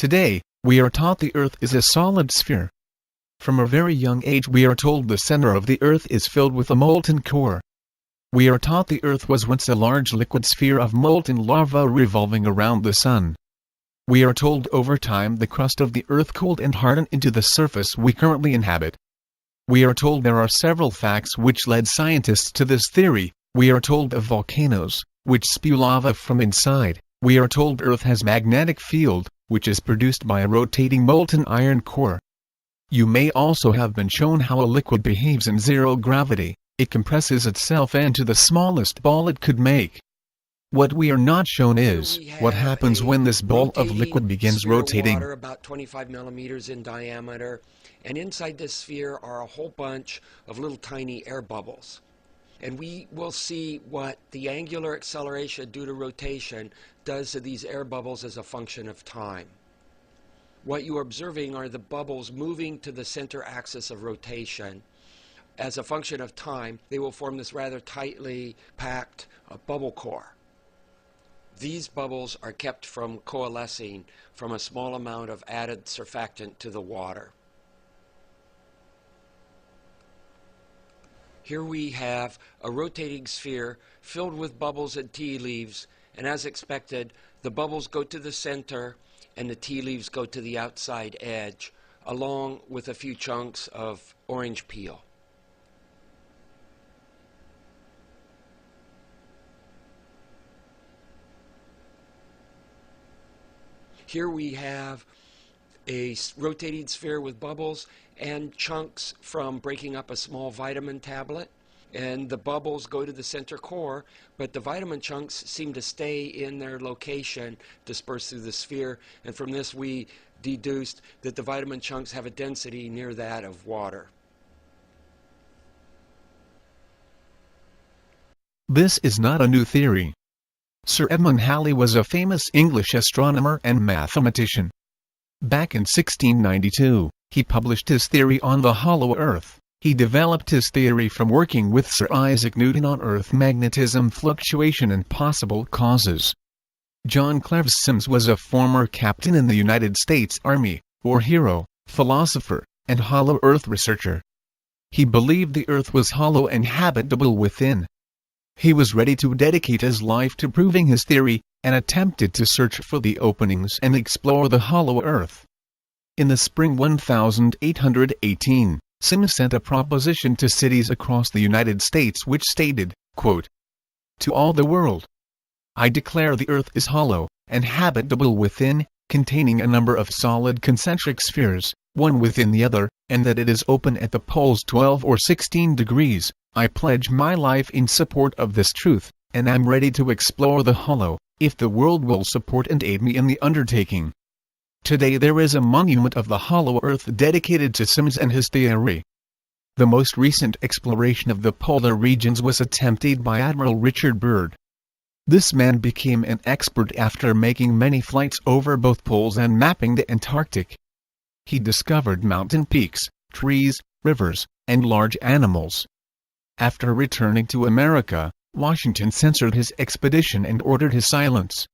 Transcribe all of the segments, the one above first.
Today, we are taught the Earth is a solid sphere. From a very young age we are told the center of the Earth is filled with a molten core. We are taught the Earth was once a large liquid sphere of molten lava revolving around the Sun. We are told over time the crust of the Earth cooled and hardened into the surface we currently inhabit. We are told there are several facts which led scientists to this theory. We are told of volcanoes, which spew lava from inside. We are told Earth has magnetic field, which is produced by a rotating molten iron core. You may also have been shown how a liquid behaves in zero gravity. It compresses itself into the smallest ball it could make. What we are not shown is what happens when this ball of liquid begins rotating. Water about 25 millimeters in diameter, and inside this sphere are a whole bunch of little tiny air bubbles. And we will see what the angular acceleration due to rotation does to these air bubbles as a function of time. What you are observing are the bubbles moving to the center axis of rotation. As a function of time, they will form this rather tightly packed bubble core. These bubbles are kept from coalescing from a small amount of added surfactant to the water. Here we have a rotating sphere filled with bubbles and tea leaves, and as expected, the bubbles go to the center and the tea leaves go to the outside edge, along with a few chunks of orange peel. Here we have a rotating sphere with bubbles and chunks from breaking up a small vitamin tablet. And the bubbles go to the center core, but the vitamin chunks seem to stay in their location dispersed through the sphere. And from this we deduced that the vitamin chunks have a density near that of water. This is not a new theory. Sir Edmund Halley was a famous English astronomer and mathematician. Back in 1692, he published his theory on the hollow Earth. He developed his theory from working with Sir Isaac Newton on Earth magnetism fluctuation and possible causes. John Cleves Symmes was a former captain in the United States Army, war hero, philosopher, and hollow Earth researcher. He believed the Earth was hollow and habitable within. He was ready to dedicate his life to proving his theory, and attempted to search for the openings and explore the hollow Earth. In the spring 1818, Symmes sent a proposition to cities across the United States which stated, quote, "To all the world, I declare the Earth is hollow, and habitable within, containing a number of solid concentric spheres, one within the other, and that it is open at the poles 12 or 16 degrees. I pledge my life in support of this truth, and am ready to explore the hollow, if the world will support and aid me in the undertaking." Today there is a monument of the hollow Earth dedicated to Symmes and his theory. The most recent exploration of the polar regions was attempted by Admiral Richard Byrd. This man became an expert after making many flights over both poles and mapping the Antarctic. He discovered mountain peaks, trees, rivers, and large animals. After returning to America, Washington censored his expedition and ordered his silence.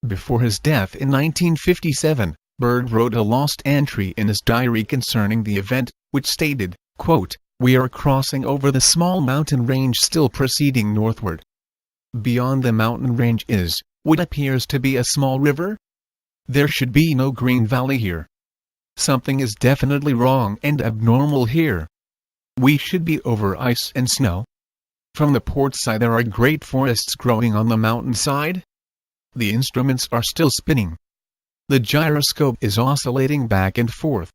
Before his death in 1957, Byrd wrote a lost entry in his diary concerning the event, which stated, quote, "We are crossing over the small mountain range still proceeding northward. Beyond the mountain range is, what appears to be a small river. There should be no green valley here. Something is definitely wrong and abnormal here. We should be over ice and snow. From the port side there are great forests growing on the mountainside. The instruments are still spinning. The gyroscope is oscillating back and forth.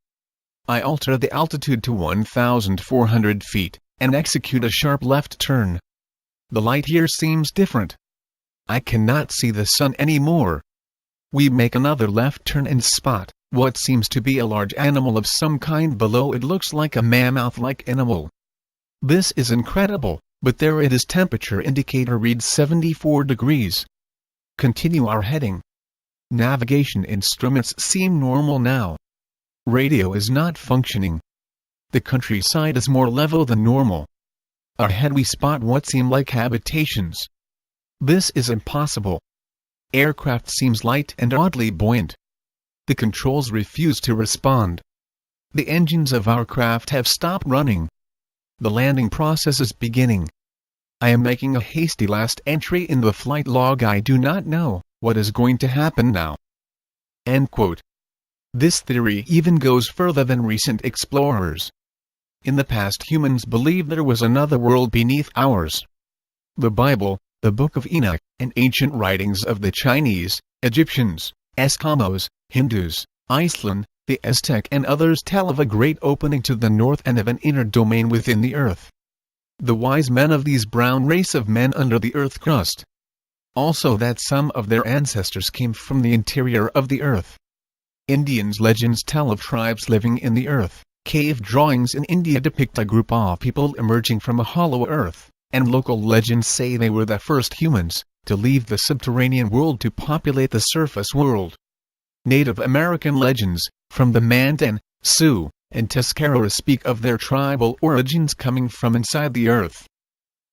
I alter the altitude to 1,400 feet, and execute a sharp left turn. The light here seems different. I cannot see the sun anymore. We make another left turn and spot what seems to be a large animal of some kind below. It looks like a mammoth-like animal. This is incredible, but there it is. Temperature indicator reads 74 degrees. Continue our heading. Navigation instruments seem normal now. Radio is not functioning. The countryside is more level than normal. Ahead we spot what seem like habitations. This is impossible. Aircraft seems light and oddly buoyant. The controls refuse to respond. The engines of our craft have stopped running. The landing process is beginning. I am making a hasty last entry in the flight log. I do not know what is going to happen now." End quote. This theory even goes further than recent explorers. In the past, humans believed there was another world beneath ours. The Bible, the Book of Enoch, and ancient writings of the Chinese, Egyptians, Eskimos, Hindus, Iceland, the Aztec and others tell of a great opening to the north and of an inner domain within the earth. The wise men of these brown race of men under the earth crust. Also that some of their ancestors came from the interior of the earth. Indians' legends tell of tribes living in the earth. Cave drawings in India depict a group of people emerging from a hollow earth, and local legends say they were the first humans to leave the subterranean world to populate the surface world. Native American legends, from the Mandan, Sioux, and Tuscarora speak of their tribal origins coming from inside the earth.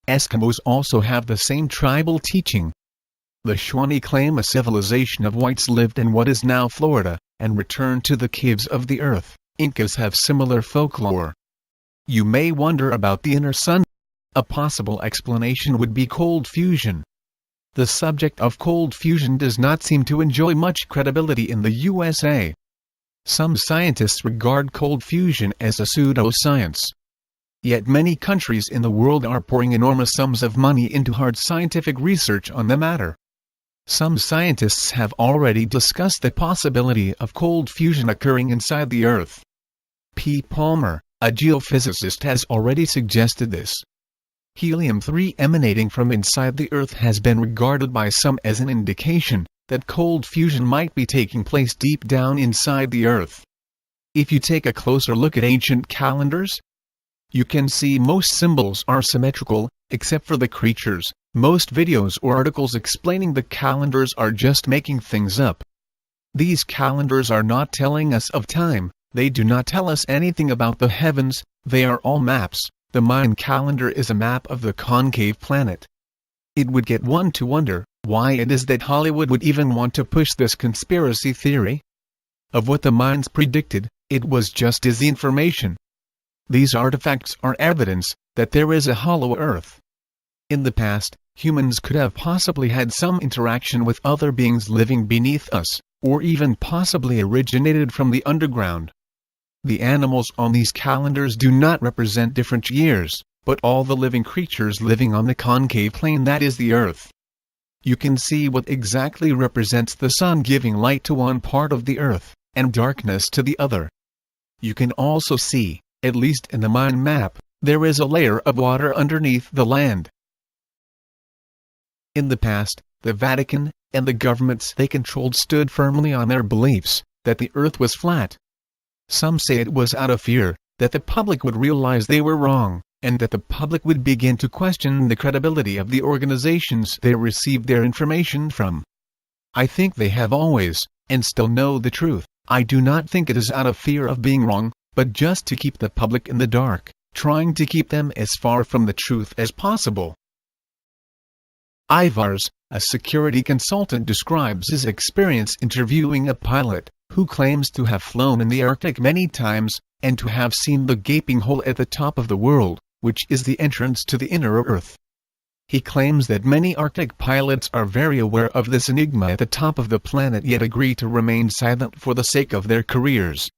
Eskimos also have the same tribal teaching. The Shawnee claim a civilization of whites lived in what is now Florida, and returned to the caves of the earth. Incas have similar folklore. You may wonder about the inner sun. A possible explanation would be cold fusion. The subject of cold fusion does not seem to enjoy much credibility in the USA. Some scientists regard cold fusion as a pseudoscience. Yet many countries in the world are pouring enormous sums of money into hard scientific research on the matter. Some scientists have already discussed the possibility of cold fusion occurring inside the Earth. P. Palmer, a geophysicist, has already suggested this. Helium-3 emanating from inside the Earth has been regarded by some as an indication that cold fusion might be taking place deep down inside the Earth. If you take a closer look at ancient calendars, you can see most symbols are symmetrical, except for the creatures. Most videos or articles explaining the calendars are just making things up. These calendars are not telling us of time, they do not tell us anything about the heavens, they are all maps. The Mayan calendar is a map of the concave planet. It would get one to wonder why it is that Hollywood would even want to push this conspiracy theory. Of what the Mayans predicted, it was just disinformation. These artifacts are evidence that there is a hollow Earth. In the past, humans could have possibly had some interaction with other beings living beneath us, or even possibly originated from the underground. The animals on these calendars do not represent different years, but all the living creatures living on the concave plane that is the Earth. You can see what exactly represents the sun giving light to one part of the Earth, and darkness to the other. You can also see, at least in the Mayan map, there is a layer of water underneath the land. In the past, the Vatican, and the governments they controlled stood firmly on their beliefs, that the Earth was flat. Some say it was out of fear, that the public would realize they were wrong, and that the public would begin to question the credibility of the organizations they received their information from. I think they have always, and still know the truth. I do not think it is out of fear of being wrong, but just to keep the public in the dark, trying to keep them as far from the truth as possible. Ivars, a security consultant, describes his experience interviewing a pilot who claims to have flown in the Arctic many times, and to have seen the gaping hole at the top of the world, which is the entrance to the inner Earth. He claims that many Arctic pilots are very aware of this enigma at the top of the planet, yet agree to remain silent for the sake of their careers.